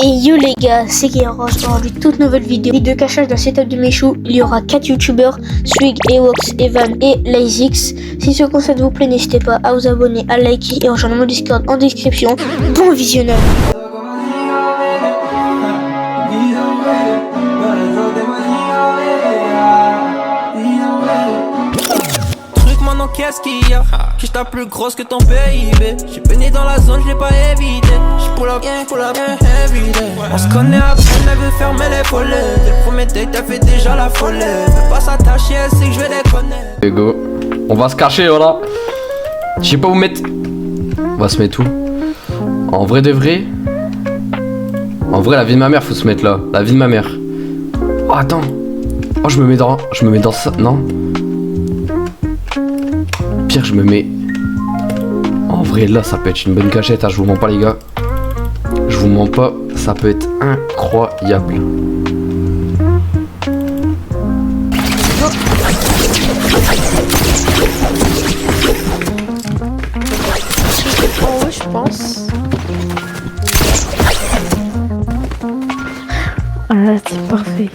Et yo les gars, c'est Guerrero pour une toute nouvelle vidéo de cachage d'un setup de Michou. Il y aura 4 youtubeurs, Swig, Ewox, Evan et Lazix. Si ce concept vous plaît, n'hésitez pas à vous abonner, à liker et rejoindre mon Discord en description. Bon visionnage. Maintenant qu'est-ce qu'il y a? J'suis ta plus grosse que ton PIB. J'suis baigné dans la zone, j'l'ai pas évité. J'pull up, everyday. On se connaît à peine, elle veut fermer les volets. Dès le premier date, elle fait déjà la folie. Elle veut pas s'attacher, elle sait que je vais déconner. Let's go. On va se cacher, voilà. Je sais pas où mettre. On va se mettre où? En vrai de vrai. En vrai, la vie de ma mère, faut se mettre là. La vie de ma mère. Oh, attends. Oh, je me mets dans ça. Non. Pire, je me mets. En vrai, là, ça peut être une bonne cachette. Hein, je vous mens pas, les gars. Je vous mens pas. Ça peut être incroyable. En haut, je pense. Voilà, c'est parfait.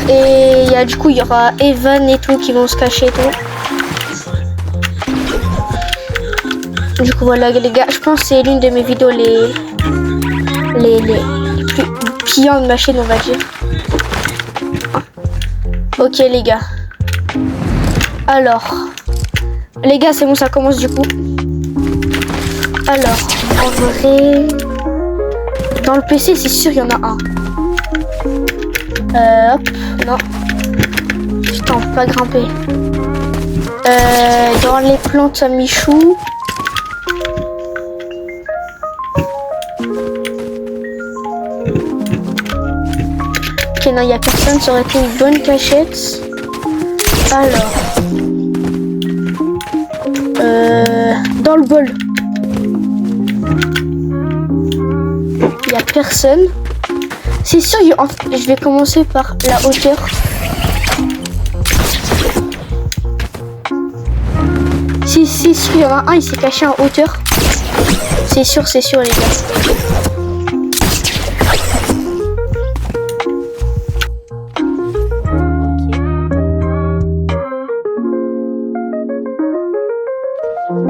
Et du coup il y aura Evan et tout qui vont se cacher et tout. Du coup voilà les gars, je pense que c'est l'une de mes vidéos les plus pillantes de ma chaîne, on va dire. Ok les gars. Alors les gars, c'est bon, ça commence du coup. Alors en vrai, dans le PC c'est sûr il y en a un. Hop, non. Putain, on peut pas grimper. Dans les plantes à Michou. Ok, non, il n'y a personne, ça aurait été une bonne cachette. Alors. Dans le bol. Il n'y a personne. C'est sûr, je vais commencer par la hauteur. Si sûr, il y en a un, il s'est caché en hauteur. C'est sûr les gars.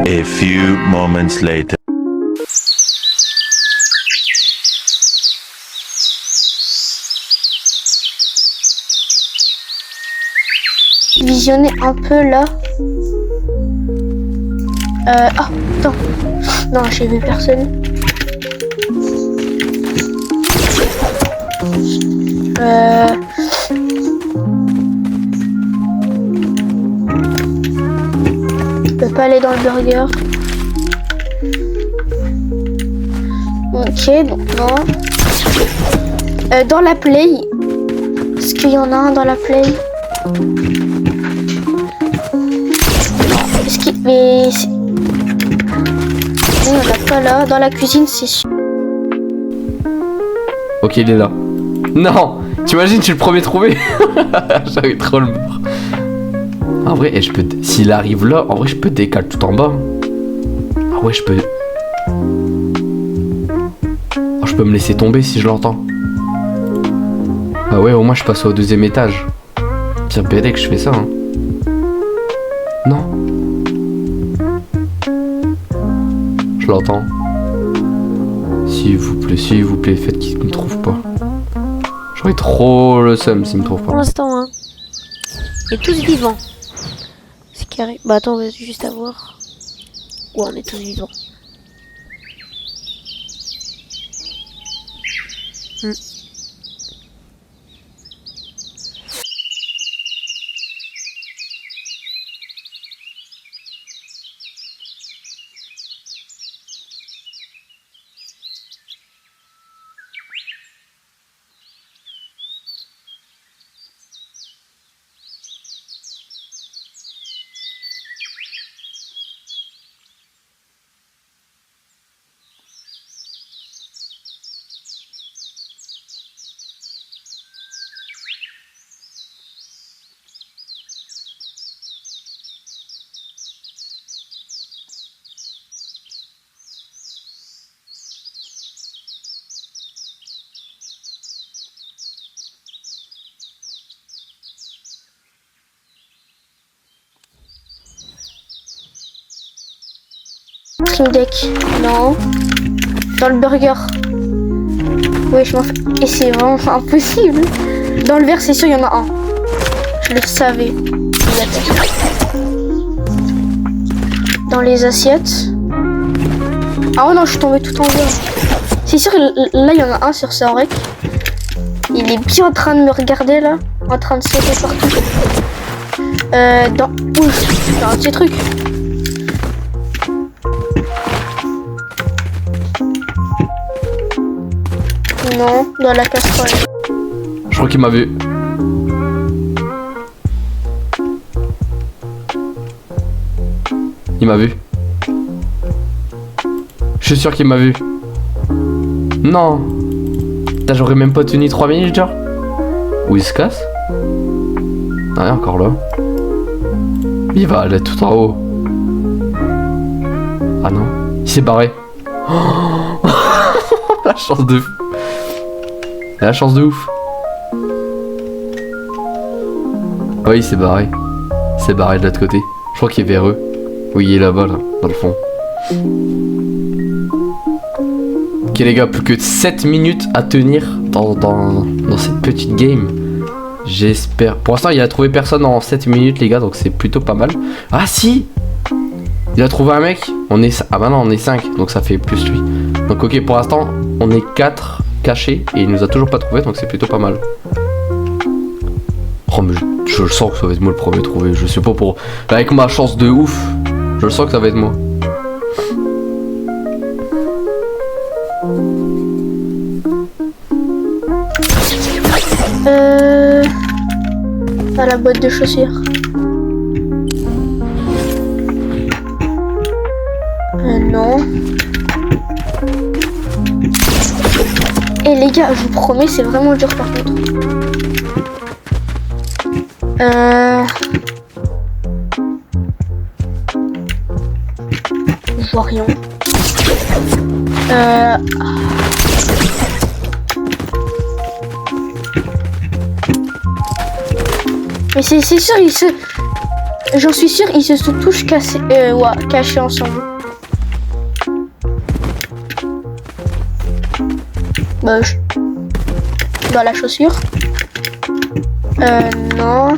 A few moments later. Visionner un peu là. Ah, attends. Non, j'ai vu personne. Je peux pas aller dans le burger. Ok, donc non. Dans la play. Est-ce qu'il y en a un dans la play? Mais il n'y en a pas là. Dans la cuisine, c'est sûr. Ok, il est là. Non, T'imagines, tu le premier trouvé. J'avais trop le mort. En vrai, je peux. S'il arrive là, en vrai, je peux décaler tout en bas. Ah ouais, je peux. Oh, je peux me laisser tomber si je l'entends. Ah ouais, au moins, je passe au 2e étage. Pire BD que je fais ça. Hein. Non. Je l'entends. S'il vous plaît, faites qu'il ne me trouve pas. J'aurais trop le seum s'il me trouve pas. Pour l'instant, hein. Et tous vivants. C'est carré. Bah attends, on va juste avoir. Ouais, on est tous vivants. Stream Deck, non. Dans le burger. Oui, je m'en fais. Et c'est vraiment impossible. Dans le verre, c'est sûr, il y en a un. Je le savais. Dans les assiettes. Ah ouais, non, je suis tombée tout en bas. C'est sûr, là, il y en a un sur ce rec. Il est bien en train de me regarder, là. En train de sauter partout. Dans un petit truc. Non, dans la casserole. Je crois qu'il m'a vu. Il m'a vu. Je suis sûr qu'il m'a vu. Non. Putain, j'aurais même pas tenu 3 minutes, genre. Où il se casse? Ah, encore là. Il va aller tout en haut. Ah non. Il s'est barré. Oh la chance de fou. La chance de ouf. Ouais, il s'est barré. Il s'est barré de l'autre côté. Je crois qu'il est vers eux. Oui, il est là-bas, là, dans le fond. Ok les gars, plus que 7 minutes à tenir dans cette petite game. J'espère. Pour l'instant, il a trouvé personne en 7 minutes, les gars, donc c'est plutôt pas mal. Ah si! Il a trouvé un mec. Ah bah non, on est 5, donc ça fait plus lui. Donc ok, pour l'instant, on est 4 cachés et il nous a toujours pas trouvé, donc c'est plutôt pas mal. Oh mais je le sens que ça va être moi le premier trouvé. Je sais pas pour... Avec ma chance de ouf, je le sens que ça va être moi. À la boîte de chaussures. Non. Et les gars, je vous promets, c'est vraiment dur par contre. Je vois rien. Mais c'est sûr, j'en suis sûr, ils se sont tous cachés ensemble. Dans la chaussure. Non.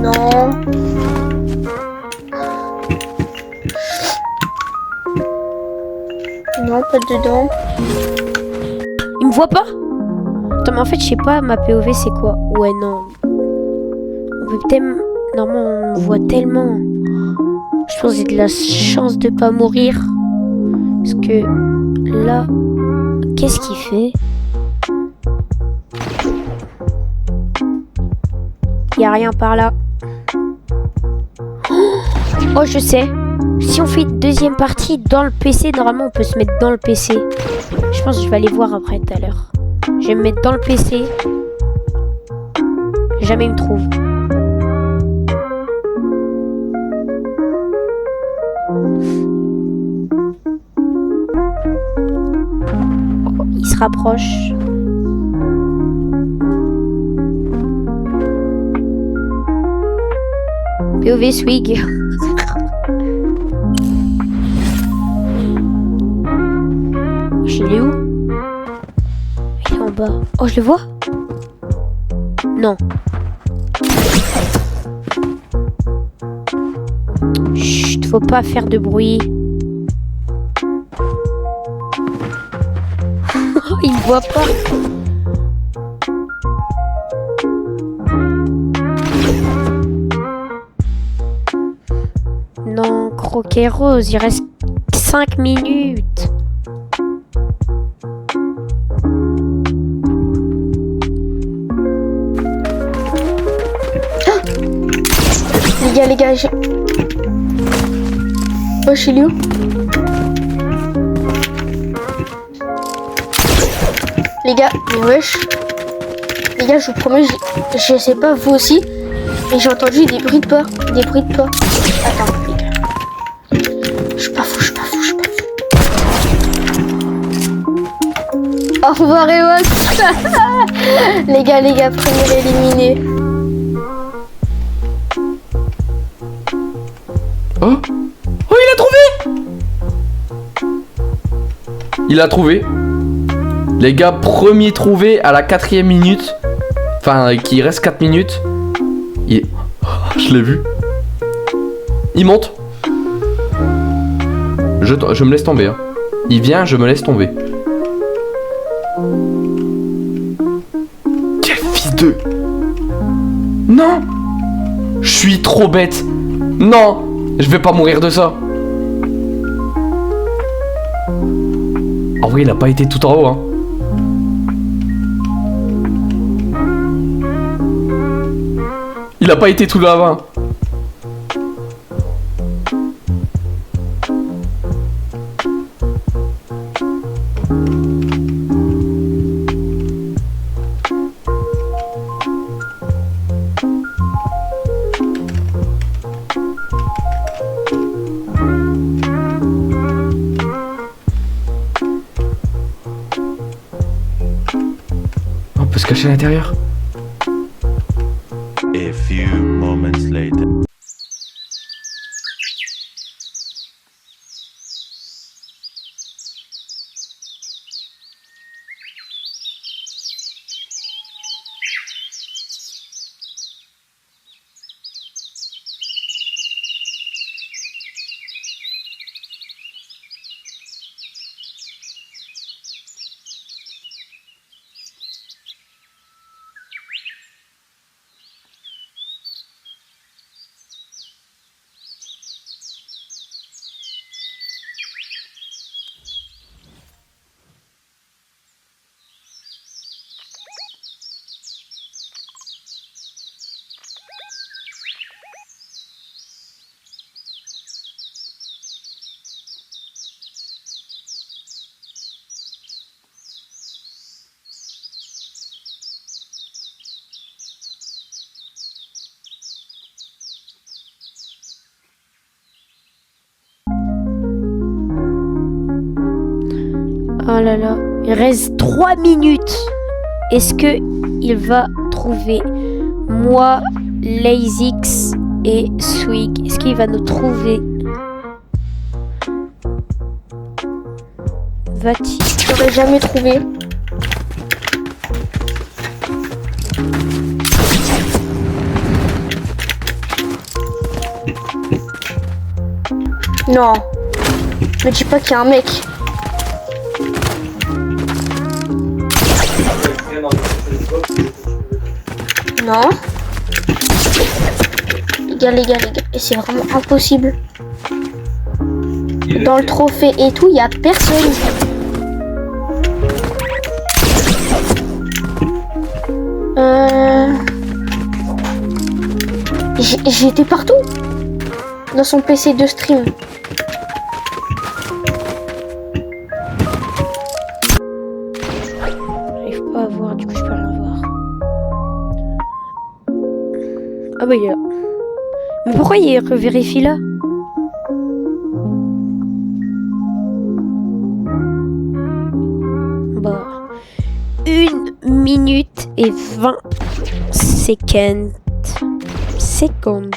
Non. Non, pas dedans. Il me voit pas? Attends, mais en fait, je sais pas, ma POV c'est quoi? Ouais, non. On peut peut-être... Normalement, on voit tellement. Je pense que j'ai de la chance de pas mourir. Parce que là, qu'est-ce qu'il fait? Y a rien par là. Oh, Oh, je sais. Si on fait une deuxième partie dans le PC, normalement on peut se mettre dans le PC. Je pense que je vais aller voir après tout à l'heure. Je vais me mettre dans le PC. Jamais il me trouve. Oh, il se rapproche. POV Swig. Il est où? Il est en bas. Oh, je le vois? Non. Chut, faut pas faire de bruit. Il me voit pas. Non, Croquet Rose, il reste 5 minutes. Les gars, j'ai... Oh, chez lui. Les gars, mais wesh. Les gars, je vous promets, je sais pas vous aussi, mais j'ai entendu des bruits de pas. Des bruits de pas. Attends, les gars. Je suis pas fou. Au revoir, Ewoks. Les gars, premier éliminé. Oh, il a trouvé! Il a trouvé. Les gars, premier trouvé à la 4e minute. Enfin, qu'il reste 4 minutes. Il... Oh, je l'ai vu. Il monte. Je me laisse tomber. Hein. Il vient, je me laisse tomber. Quel fils de... Non! Je suis trop bête. Non! Je vais pas mourir de ça. En vrai, il a pas été tout en haut, hein. Il a pas été tout là-bas. On peut se cacher à l'intérieur. A few moments later. Oh là là, il reste 3 minutes. Est-ce que il va trouver moi, LazyX et Swig? Est-ce qu'il va nous trouver? Va-t-il? J'aurais jamais trouvé. Non. Me dis pas qu'il y a un mec. Non. Les gars. Et c'est vraiment impossible. Dans le trophée et tout, il y a personne. J'étais partout. dans son PC de stream. J'arrive pas à voir, du coup je peux rien voir. Ah bah il est là. Mais pourquoi il revérifie là? Bah... 1 minute et 20 secondes.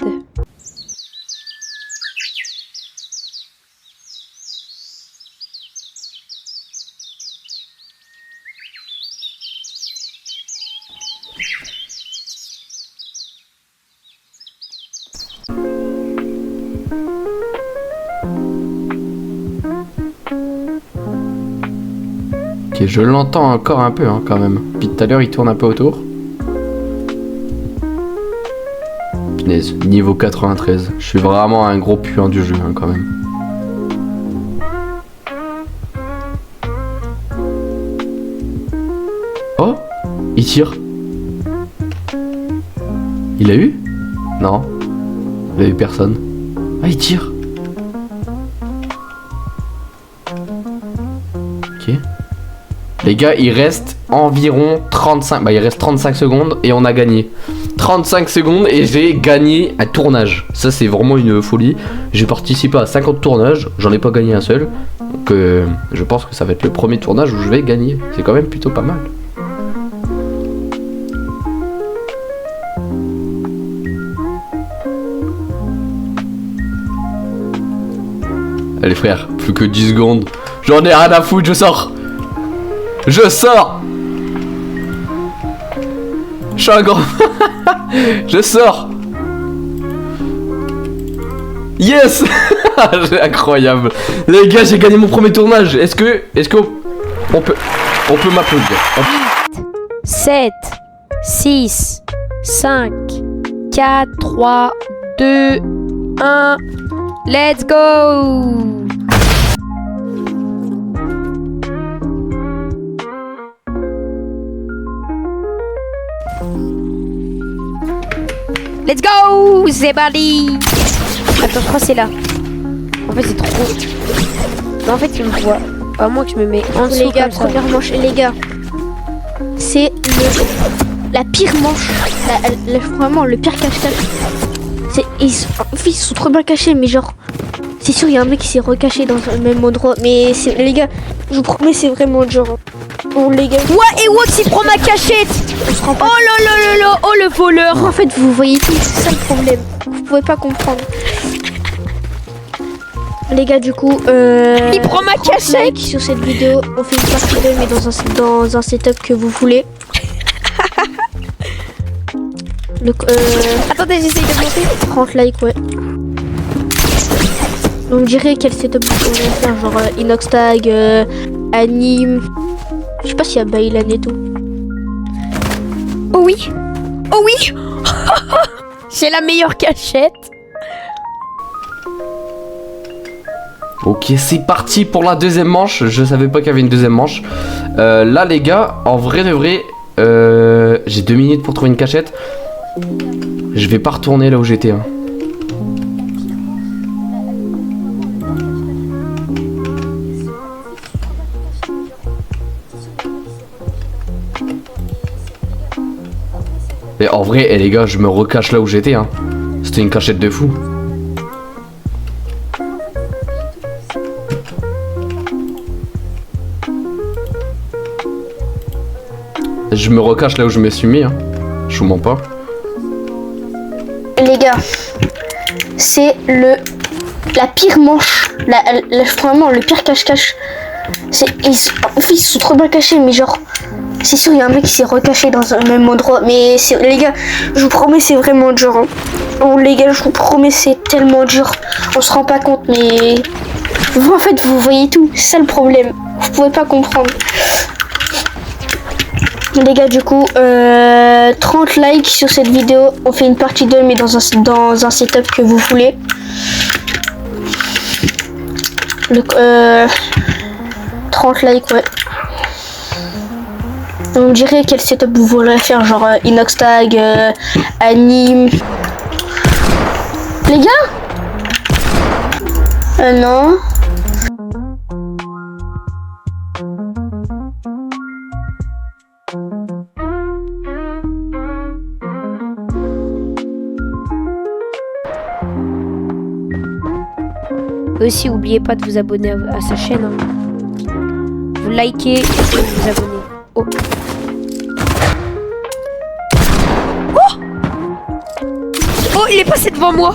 Ok, je l'entends encore un peu hein, quand même. Puis tout à l'heure il tourne un peu autour. Punaise, niveau 93. Je suis vraiment un gros puant du jeu hein, quand même. Oh, il tire. Il a eu? Non. Il a eu personne. Ah, il tire. Ok. Les gars, il reste environ 35... Bah, il reste 35 secondes et on a gagné. 35 secondes et j'ai gagné un tournage. Ça, c'est vraiment une folie. J'ai participé à 50 tournages. J'en ai pas gagné un seul. Donc, je pense que ça va être le premier tournage où je vais gagner. C'est quand même plutôt pas mal. Allez, frère, plus que 10 secondes. J'en ai rien à foutre, je sors. Je sors. Je suis un grand... Je sors. Yes. C'est incroyable. Les gars, j'ai gagné mon premier tournage. Est-ce que on peut m'applaudir? 7, 6, 5, 4, 3, 2, 1, let's go! Let's go! C'est parti! Attends, je crois que c'est là. En fait, c'est trop. Mais en fait, il me voit. À moins que je me mets en dessous. Les gars, comme ça. première manche, les gars, c'est la pire manche, vraiment le pire cache-cache. Ils sont trop bien cachés, mais genre, c'est sûr, il y a un mec qui s'est recaché dans le même endroit. Mais les gars, je vous promets, c'est vraiment dur. Bon, les gars. Ouais, et Wox il prend ma cachette! Oh là là là là! Oh le voleur! En fait, vous voyez tout, c'est ça le problème. Vous pouvez pas comprendre. Les gars, du coup, il prend ma cachette! Like sur cette vidéo, on fait une partie 2, mais dans un setup que vous voulez. Attendez, j'essaye de monter. 30 likes, ouais. Donc, je dirais quel setup vous pourriez faire, genre Inoxtag, Anime. Je sais pas s'il y a Baylan et tout. Oh oui! Oh oui! J'ai la meilleure cachette! Ok, c'est parti pour la deuxième manche. Je savais pas qu'il y avait une deuxième manche. Là, les gars, en vrai de vrai, j'ai 2 minutes pour trouver une cachette. Je vais pas retourner là où j'étais. Hein. Et en vrai, les gars, je me recache là où j'étais. Hein. C'était une cachette de fou. Je me recache là où je me suis mis. Hein. Je vous mens pas. Les gars, c'est la pire manche, vraiment le pire cache-cache. Ils sont trop bien cachés, mais genre, c'est sûr, il y a un mec qui s'est recaché dans un même endroit. Mais les gars, je vous promets, c'est vraiment dur. Hein. Oh, les gars, je vous promets, c'est tellement dur. On se rend pas compte, mais vous, en fait, vous voyez tout. C'est ça le problème. Vous pouvez pas comprendre. Les gars, du coup, 30 likes sur cette vidéo. On fait une partie 2, mais dans un setup que vous voulez. 30 likes, ouais. On dirait quel setup vous voulez faire, genre Inoxtag, Anime. Les gars, Non. Aussi, n'oubliez pas de vous abonner à sa chaîne. Hein. Vous likez et vous abonnez. Oh. Oh, oh, il est passé devant moi.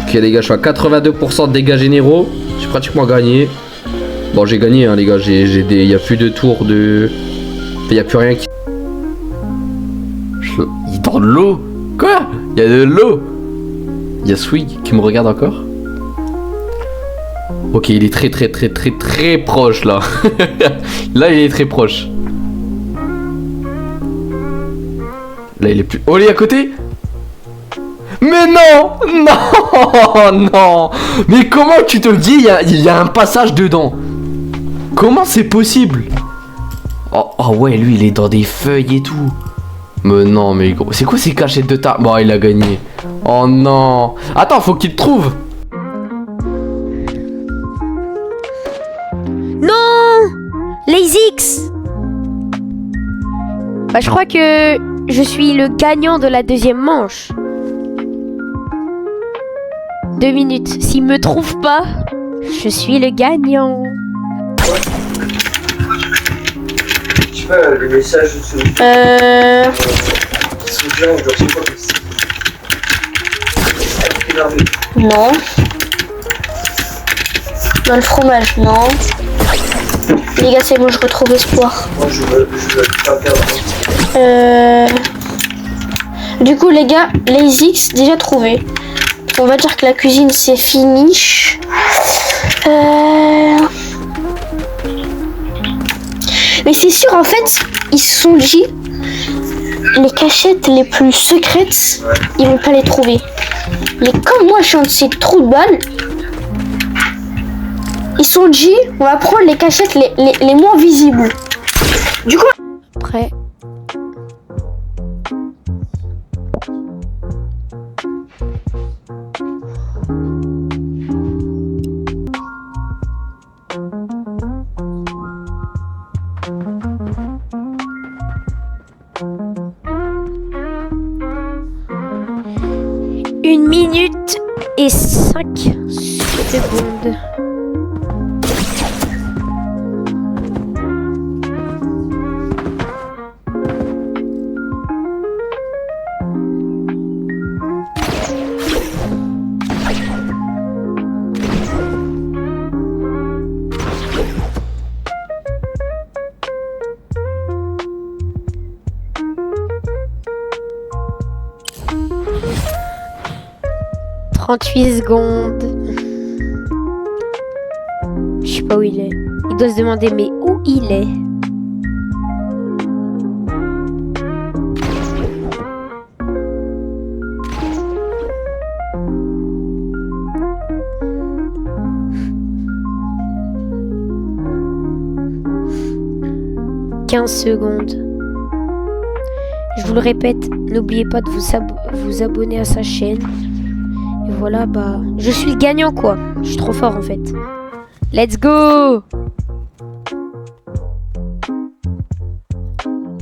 Ok les gars, je suis à 82% de dégâts généraux. J'ai pratiquement gagné. Bon, j'ai gagné hein les gars, il y a plus de tours de... Il y a plus rien qui... Il est dans de l'eau. Quoi? Il y a de l'eau. Il y a Swig qui me regarde encore. Ok, il est très proche là. Là, il est très proche. Là, il est plus... Oh, il est à côté. Mais non. Non. Non. Mais comment tu te le dis, il y a un passage dedans. Comment c'est possible? Oh ouais, lui, il est dans des feuilles et tout. Mais non, mais gros, c'est quoi ces cachettes de ta... Bon, il a gagné. Oh non. Attends, faut qu'il te trouve. Non, LazyX. Bah, je crois que je suis le gagnant de la deuxième manche. 2 minutes. S'il me trouve pas, je suis le gagnant. Je sais pas, le message sur Euh... c'est bien, genre c'est quoi Non. Dans le fromage, non. Les gars, c'est bon, je retrouve espoir. Moi je veux pas perdre. Du coup, les gars, LazyX déjà trouvé. On va dire que la cuisine c'est fini. Mais c'est sûr, en fait, ils se sont dit les cachettes les plus secrètes, ils vont pas les trouver. Mais comme moi je suis un de ces trous de balles, ils se sont dit on va prendre les cachettes les moins visibles. Du coup, Prêt. Une minute et 5 secondes. « 38 secondes. Je sais pas où il est. Il doit se demander mais où il est. « 15 secondes. Je vous le répète, n'oubliez pas de vous abonner à sa chaîne. Et voilà, bah, je suis le gagnant quoi. Je suis trop fort en fait. Let's go.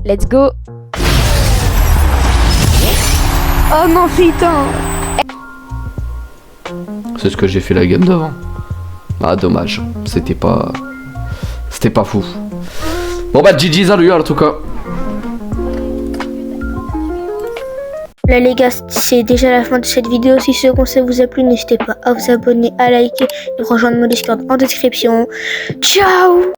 Let's go. Oh non putain. C'est ce que j'ai fait la game d'avant. Ah dommage, c'était pas fou. Bon bah GG's à lui en tout cas. là les gars, c'est déjà la fin de cette vidéo. Si ce conseil vous a plu, n'hésitez pas à vous abonner, à liker et rejoindre mon Discord en description. Ciao!